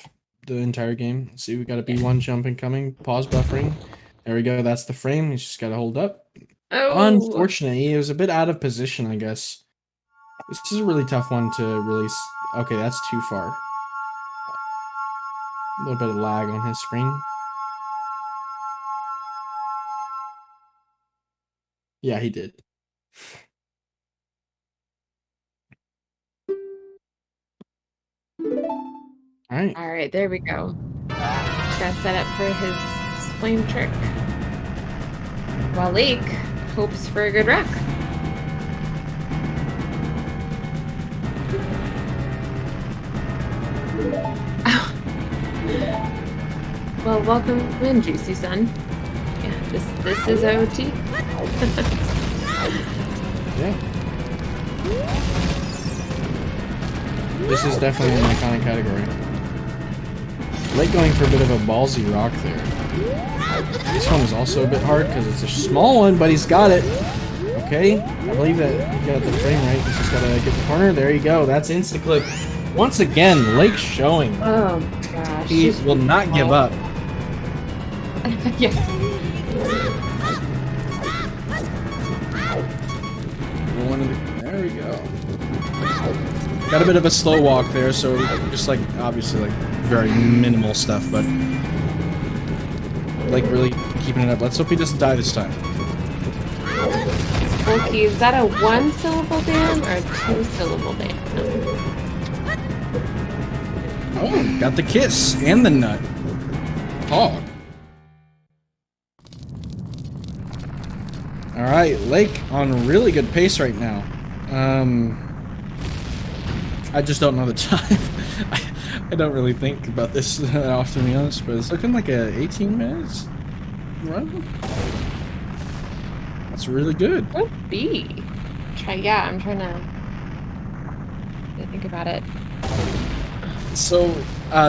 Speaker 1: the entire game. Let's see, we got a B1 jump incoming, pause buffering. There we go, that's the frame, he's just gotta hold up.
Speaker 2: Oh.
Speaker 1: Unfortunately, he was a bit out of position, I guess. This is a really tough one to release. Okay, that's too far. A little bit of lag on his screen. Yeah, he did. Alright.
Speaker 2: Alright, there we go. Got set up for his flame trick. While Lake hopes for a good rock. Well, welcome in, Juicy Sun. Yeah, this is OT.
Speaker 1: Yeah. This is definitely an iconic category. Lake going for a bit of a ballsy rock there. This one is also a bit hard because it's a small one, but he's got it. Okay, I believe that he got the frame right. He's just gotta get the corner. There you go. That's insta-clip. Once again, Lake showing.
Speaker 2: Oh my gosh.
Speaker 1: He will not give up.
Speaker 2: Yeah.
Speaker 1: There we go. Got a bit of a slow walk there, so just like, obviously, like, very minimal stuff, but like really keeping it up. Let's hope he doesn't die this time.
Speaker 2: Okay, is that a 1-syllable dam or a 2-syllable dam?
Speaker 1: Oh, got the kiss and the nut. Hog. Alright, Lake on really good pace right now. I just don't know the time. I don't really think about this often, to be honest, but it's looking like a 18 minutes run. That's really good.
Speaker 2: What would be? Yeah, I'm trying to think about it.
Speaker 1: So,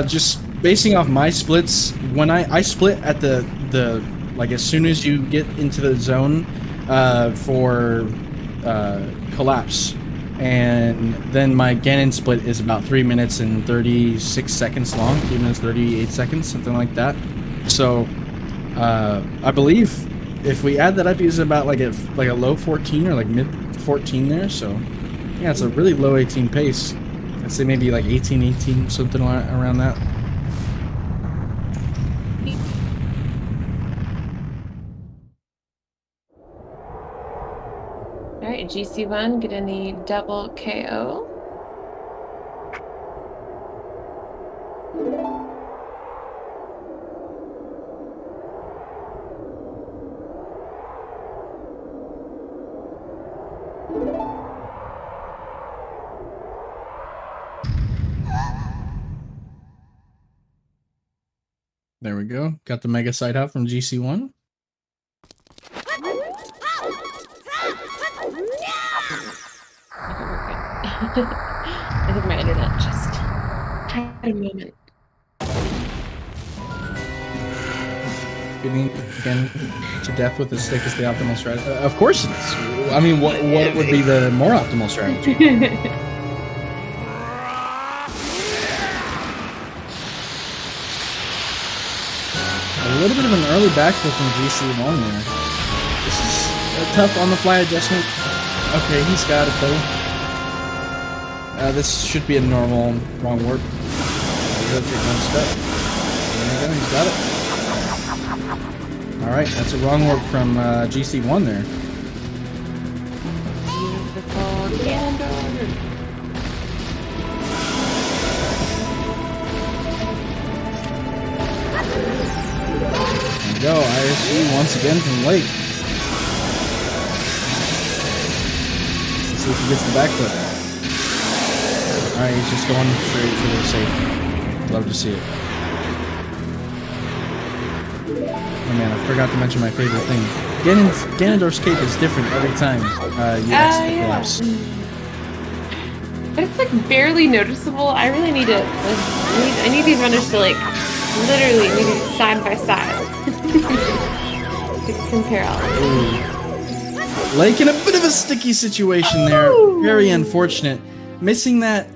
Speaker 1: just basing off my splits, when I split at the like as soon as you get into the zone for collapse, and then my Ganon split is about 3 minutes and 36 seconds long, 3 minutes 38 seconds, something like that. So, I believe if we add that up, it's about like a low 14 or like mid 14 there. So, yeah, it's a really low 18 pace. I'd say maybe like 18, something around that.
Speaker 2: All right, GC1 getting the double KO.
Speaker 1: There we go. Got the Mega Side Hop from GC1.
Speaker 2: I think my internet just had a moment.
Speaker 1: Getting again to death with the stick is the optimal strategy. Of course it is. I mean, what would be the more optimal strategy? A little bit of an early backflip from GC1 there. This is a tough on-the-fly adjustment. Okay, he's got it though. This should be a normal wrong warp. He'll take one step. There we go, he's got it. Alright, that's a wrong warp from GC1 there.
Speaker 2: Beautiful Ganon.
Speaker 1: There we go, ISG once again from late. Let's see if he gets the backflip. Alright, he's just going straight for the safety. Love to see it. Oh man, I forgot to mention my favorite thing. Ganondorf's cape is different every time you exit the collapse.
Speaker 2: But it's like barely noticeable. I really need to. I need these runners to like literally maybe side by side to compare all.
Speaker 1: Like in a bit of a sticky situation there. Very unfortunate. Missing that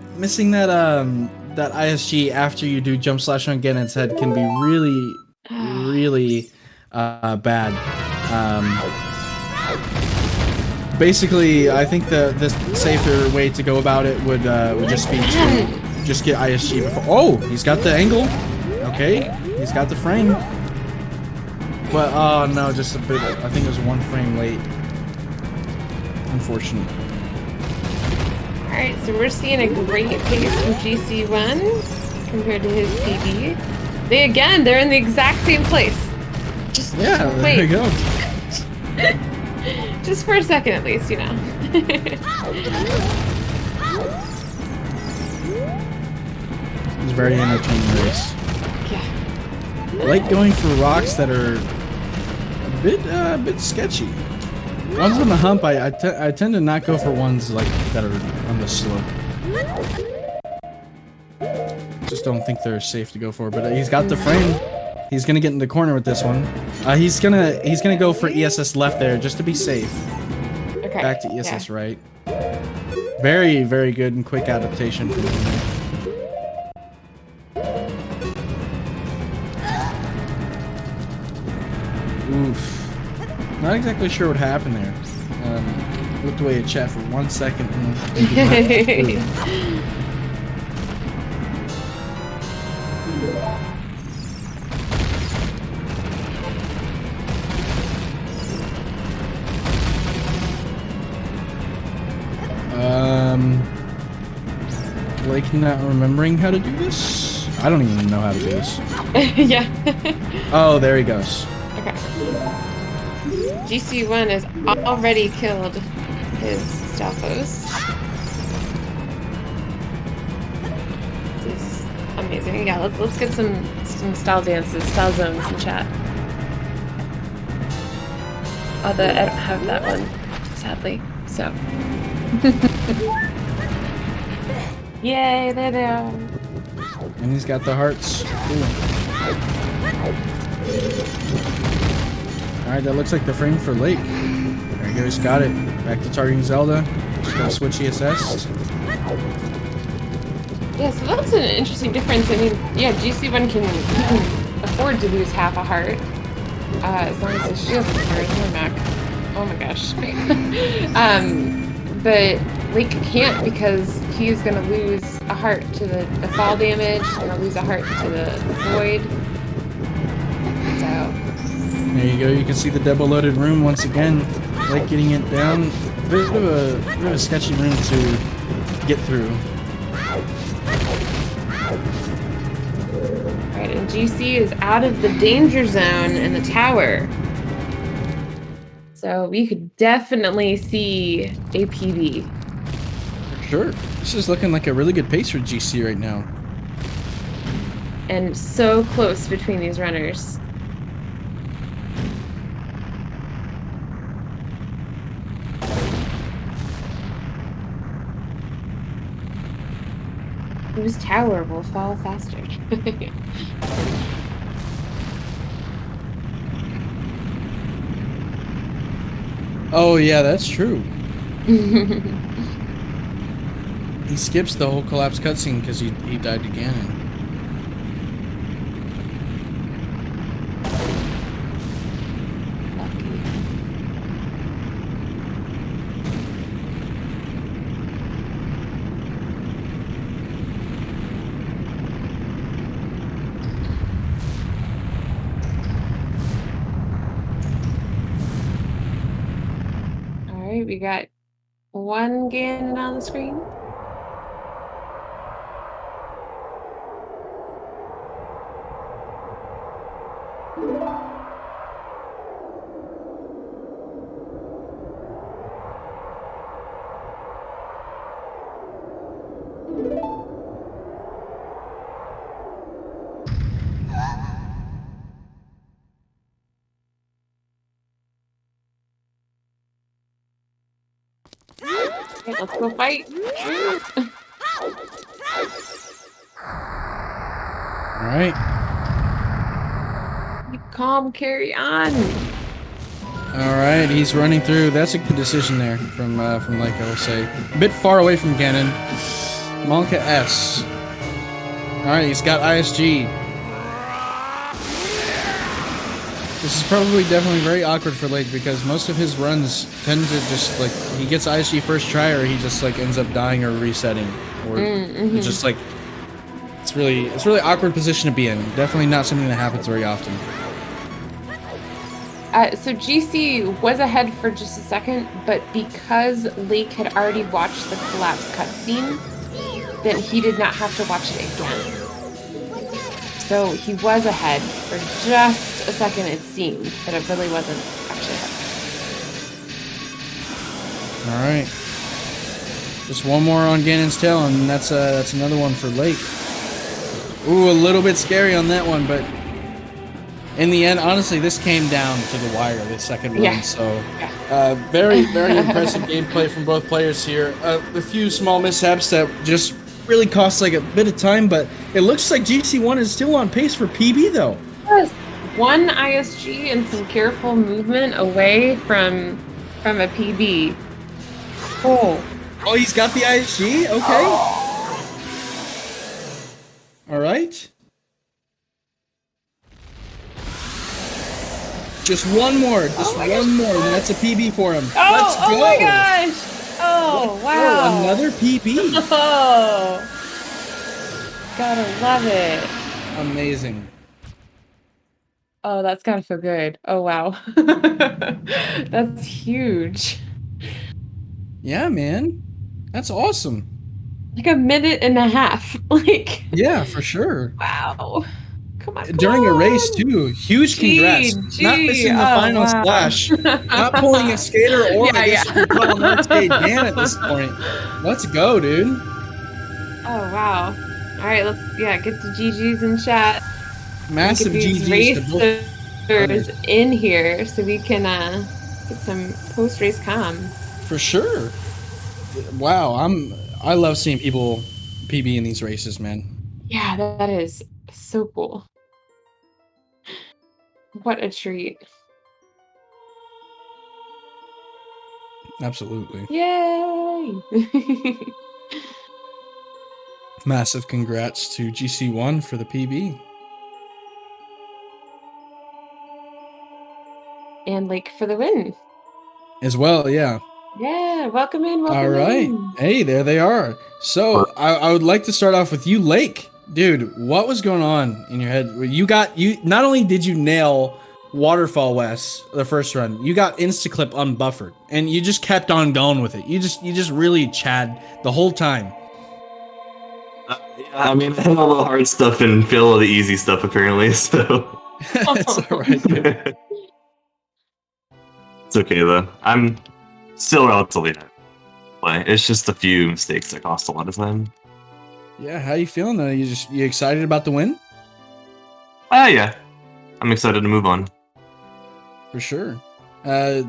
Speaker 1: that ISG after you do jump slash on Ganon's head can be really bad. Basically, I think the safer way to go about it would just be to just get ISG before. Oh, he's got the angle. Okay, he's got the frame. But oh no, just a bit. I think it was 1 frame late. Unfortunate.
Speaker 2: All right, so we're seeing a great pace from GC1 compared to his PB. They're in the exact same place. Just wait.
Speaker 1: There you go.
Speaker 2: Just for a second, at least, you know.
Speaker 1: It's a very entertaining race.
Speaker 2: Yeah.
Speaker 1: I like going for rocks that are a bit sketchy. Ones on the hump, I tend to not go for ones like that are on the slope. Just don't think they're safe to go for. But he's got the frame. He's gonna get in the corner with this one. He's gonna go for ESS left there just to be safe.
Speaker 2: Okay.
Speaker 1: Back to ESS right. Very, very good and quick adaptation from him. Oof. Not exactly sure what happened there. Looked away at chat for 1 second. Like not remembering how to do this? I don't even know how to do this.
Speaker 2: Yeah.
Speaker 1: Oh, there he goes.
Speaker 2: Okay. GC1 has already killed his Stalfos. This is a Amazing. Yeah, let's get some style dances, style zones in chat. Although I don't have that one, sadly. So. Yay, there they are.
Speaker 1: And he's got the hearts. Cool. Alright, that looks like the frame for Lake. There he goes, got it. Back to targeting Zelda. Just gotta switch ESS.
Speaker 2: Yeah, so that's an interesting difference. I mean, yeah, GC1 can afford to lose half a heart. As long as the shield is covered. Oh my gosh. But Lake can't because he is going to lose a heart to the fall damage. He's going to lose a heart to the void. So.
Speaker 1: There you go. You can see the double loaded room once again. Lake getting it down. Bit of a sketchy room to get through.
Speaker 2: Alright, and GC is out of the danger zone in the tower. So we could definitely see a PB.
Speaker 1: Sure. This is looking like a really good pace for GC right now.
Speaker 2: And so close between these runners. Whose tower will fall faster?
Speaker 1: Oh yeah, that's true. He skips the whole collapse cutscene because he died to Ganon.
Speaker 2: Alright, we got one Ganon on the screen. Okay, let's go fight.
Speaker 1: Alright.
Speaker 2: Keep calm, carry on.
Speaker 1: Alright, he's running through. That's a good decision there from Lake, I will say. A bit far away from Ganon. Monka S. Alright, he's got ISG. This is probably definitely very awkward for Lake because most of his runs tend to just like he gets ISG first try or he just like ends up dying or resetting or it's just like it's really awkward position to be in. Definitely not something that happens very often.
Speaker 2: So GC was ahead for just a second, but because Lake had already watched the collapse cutscene, then he did not have to watch it again. So he was ahead for just a second, it seemed, but it really wasn't actually ahead.
Speaker 1: Alright. Just one more on Ganon's tail, and that's another one for Lake. Ooh, a little bit scary on that one, but in the end, honestly, this came down to the wire, the second one.
Speaker 2: Yeah.
Speaker 1: So, very, very impressive gameplay from both players here. A few small mishaps that just really cost like a bit of time, but it looks like GC1 is still on pace for PB though.
Speaker 2: Yes. One ISG and some careful movement away from a PB. Oh,
Speaker 1: he's got the ISG? Okay. All right. Just one more, one more, and that's a PB for him. Let's go.
Speaker 2: Oh my gosh. Oh, wow.
Speaker 1: Oh, another PB.
Speaker 2: Oh. Gotta love it.
Speaker 1: Amazing.
Speaker 2: Oh, that's gotta feel good. Oh, wow. That's huge.
Speaker 1: Yeah, man. That's awesome.
Speaker 2: Like a minute and a half. Like.
Speaker 1: Yeah, for sure.
Speaker 2: Wow. Come on.
Speaker 1: During a race, too. Huge congrats. Not missing the final splash. Not pulling a skater or on that skate Dan at this point. Let's go, dude.
Speaker 2: Oh, wow. All right, let's get the GGs in chat.
Speaker 1: Massive
Speaker 2: get these
Speaker 1: GGs to
Speaker 2: racers in here so we can get some post-race comm.
Speaker 1: For sure. Wow, I love seeing people PB in these races, man.
Speaker 2: Yeah, that is so cool. What a treat.
Speaker 1: Absolutely.
Speaker 2: Yay!
Speaker 1: Massive congrats to GC1 for the PB.
Speaker 2: And Lake for the win.
Speaker 1: As well, yeah.
Speaker 2: Yeah, welcome in, welcome
Speaker 1: All right.
Speaker 2: in.
Speaker 1: Hey, there they are. So I would like to start off with you, Lake. Dude, what was going on in your head? You not only did you nail Waterfall West the first run, you got Instaclip unbuffered, and you just kept on going with it. You just really Chad the whole time.
Speaker 3: Yeah, I mean, I had all the hard stuff and failed all the easy stuff apparently, so
Speaker 1: It's all right, dude.
Speaker 3: It's okay though. I'm still relatively happy. It's just a few mistakes that cost a lot of time.
Speaker 1: Yeah, how you feeling though? You excited about the win?
Speaker 3: Yeah. I'm excited to move on.
Speaker 1: For sure. Who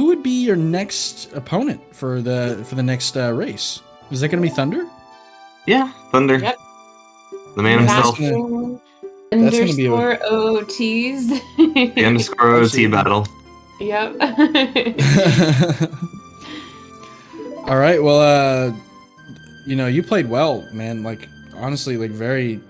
Speaker 1: would be your next opponent for the next race? Is that going to be Thunder?
Speaker 3: Yeah, Thunder.
Speaker 2: Yep.
Speaker 3: The man himself.
Speaker 1: That's gonna be
Speaker 2: underscore OTs.
Speaker 3: The underscore OT battle.
Speaker 2: Yep.
Speaker 1: All right. Well, you played well, man. Like honestly, like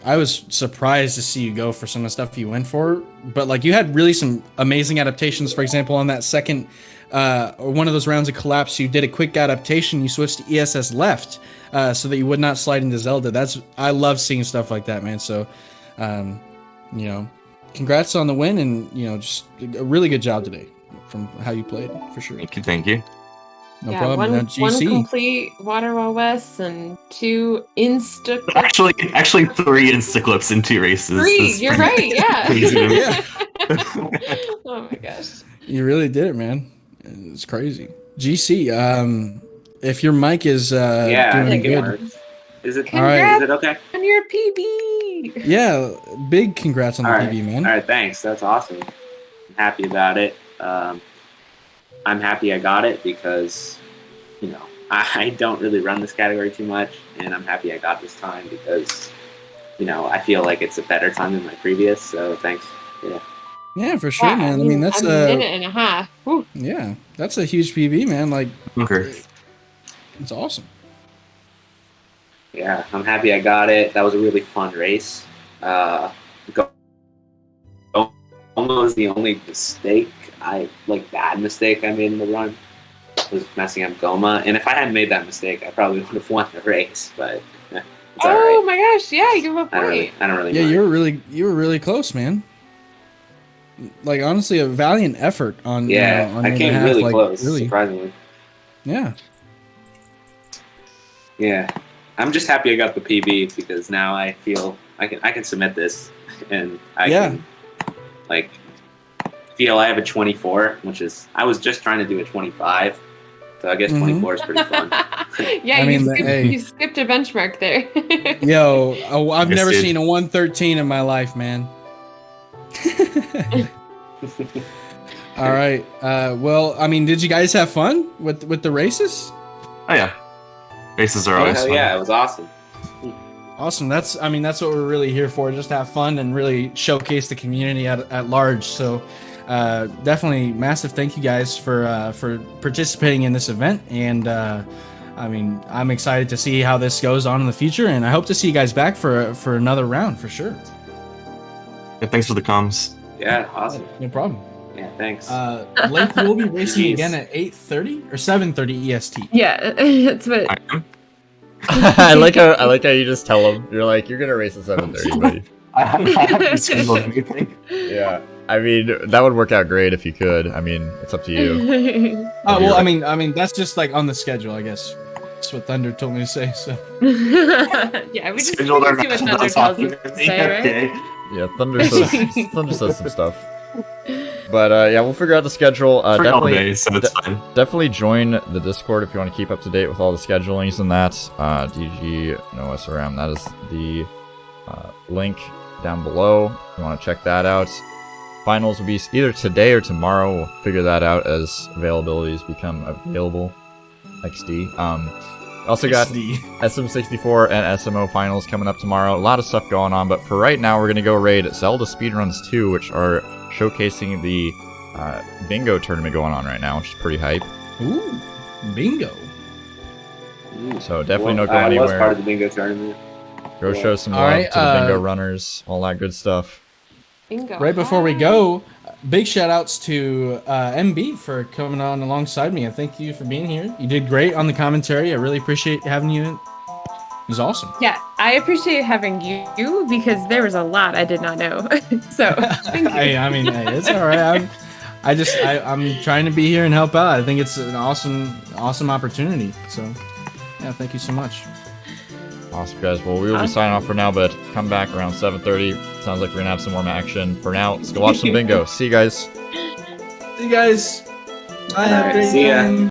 Speaker 1: I was surprised to see you go for some of the stuff you went for, but like you had really some amazing adaptations. For example, on that second, one of those rounds of collapse, you did a quick adaptation. You switched to ESS left, so that you would not slide into Zelda. I love seeing stuff like that, man. So, congrats on the win, and just a really good job today from how you played, for sure.
Speaker 3: Thank you.
Speaker 1: No problem.
Speaker 2: One complete Waterfall West and 2 insta.
Speaker 3: Actually, 3 instaclips in 2 races.
Speaker 2: 3. You're right. Yeah.
Speaker 1: Yeah.
Speaker 2: Oh my gosh.
Speaker 1: You really did it, man. It's crazy. GC, if your mic is doing
Speaker 4: I think
Speaker 1: good.
Speaker 4: it works. Is it
Speaker 1: all right?
Speaker 4: Is it okay?
Speaker 2: On your PB.
Speaker 1: Yeah, big congrats on the PB, man.
Speaker 4: All right, thanks. That's awesome. I'm happy about it. I'm happy I got it because, I don't really run this category too much, and I'm happy I got this time because, I feel like it's a better time than my previous. So thanks. Yeah.
Speaker 1: Yeah, for sure, man. I mean, that's
Speaker 2: a minute and a half. Whew.
Speaker 1: Yeah, that's a huge PB, man. Like,
Speaker 3: okay.
Speaker 1: It's awesome.
Speaker 4: Yeah, I'm happy I got it. That was a really fun race. Almost the only bad mistake I made in the run was messing up Goma. And if I hadn't made that mistake, I probably would have won the race. But it's all right.
Speaker 2: Oh my gosh! Yeah, you have a point.
Speaker 4: I don't really.
Speaker 1: Yeah,
Speaker 4: mind.
Speaker 1: you were really close, man. Like honestly, a valiant effort on. On
Speaker 4: I
Speaker 1: your
Speaker 4: came
Speaker 1: behalf,
Speaker 4: really close,
Speaker 1: really.
Speaker 4: surprisingly.
Speaker 1: Yeah.
Speaker 4: Yeah, I'm just happy I got the PB because now I feel I can submit this, and I can feel I have a 24, which is I was just trying to do a 25, so I guess 24 is pretty fun.
Speaker 2: Yeah, you skipped a benchmark there.
Speaker 1: Yo, I've never seen a 113 in my life, man. All right. Well, I mean, did you guys have fun with the races?
Speaker 3: Oh yeah, races are always fun.
Speaker 4: Yeah, it was awesome.
Speaker 1: Awesome. That's what we're really here for, just to have fun and really showcase the community at large. So definitely massive thank you guys for participating in this event. And I'm excited to see how this goes on in the future, and I hope to see you guys back for another round for sure.
Speaker 3: Yeah, thanks for the comms.
Speaker 4: Yeah, awesome.
Speaker 1: No problem.
Speaker 4: Yeah, thanks.
Speaker 1: Link, you will be racing again at 8:30 or 7:30 EST.
Speaker 2: Yeah, that's what.
Speaker 5: I like how you just tell them you're like you're gonna race at 7:30, buddy.
Speaker 3: I haven't scheduled anything.
Speaker 5: Yeah, I mean that would work out great if you could. I mean, it's up to you.
Speaker 1: Oh well, I mean that's just like on the schedule, I guess. That's what Thunder told me to say. So.
Speaker 2: Yeah, we just see what Thunder tells us to say, right?
Speaker 5: Yeah, Thunder says some stuff. But yeah, we'll figure out the schedule.
Speaker 3: Free all
Speaker 5: Definitely,
Speaker 3: day, so it's fine.
Speaker 5: definitely join the Discord if you want to keep up to date with all the schedulings and that. DG no SRM. That is the link down below. If you want to check that out. Finals will be either today or tomorrow. We'll figure that out as availabilities become available. XD. Also got SM64 and SMO finals coming up tomorrow. A lot of stuff going on, but for right now, we're gonna go raid Zelda Speedruns 2, which are showcasing the bingo tournament going on right now, which is pretty hype.
Speaker 1: Ooh, bingo.
Speaker 5: So definitely don't go
Speaker 4: I was
Speaker 5: anywhere.
Speaker 4: part of the bingo tournament.
Speaker 5: Go show some love
Speaker 1: Alright,
Speaker 5: to the bingo runners, all that good stuff.
Speaker 2: Bingo.
Speaker 1: Right before we go, big shout outs to MB for coming on alongside me. And thank you for being here. You did great on the commentary. I really appreciate having you. It was awesome.
Speaker 2: Yeah, I appreciate having you because there was a lot I did not know. So thank you.
Speaker 1: I mean, hey, it's all right. I'm trying to be here and help out. I think it's an awesome opportunity. So, yeah, thank you so much.
Speaker 5: Awesome, guys. Well, we will be signing off for now, but come back around 7:30. Sounds like we're gonna have some more action. For now, let's go watch some bingo. See you guys.
Speaker 1: See you guys. Bye. Have a great
Speaker 4: See ya.
Speaker 1: time.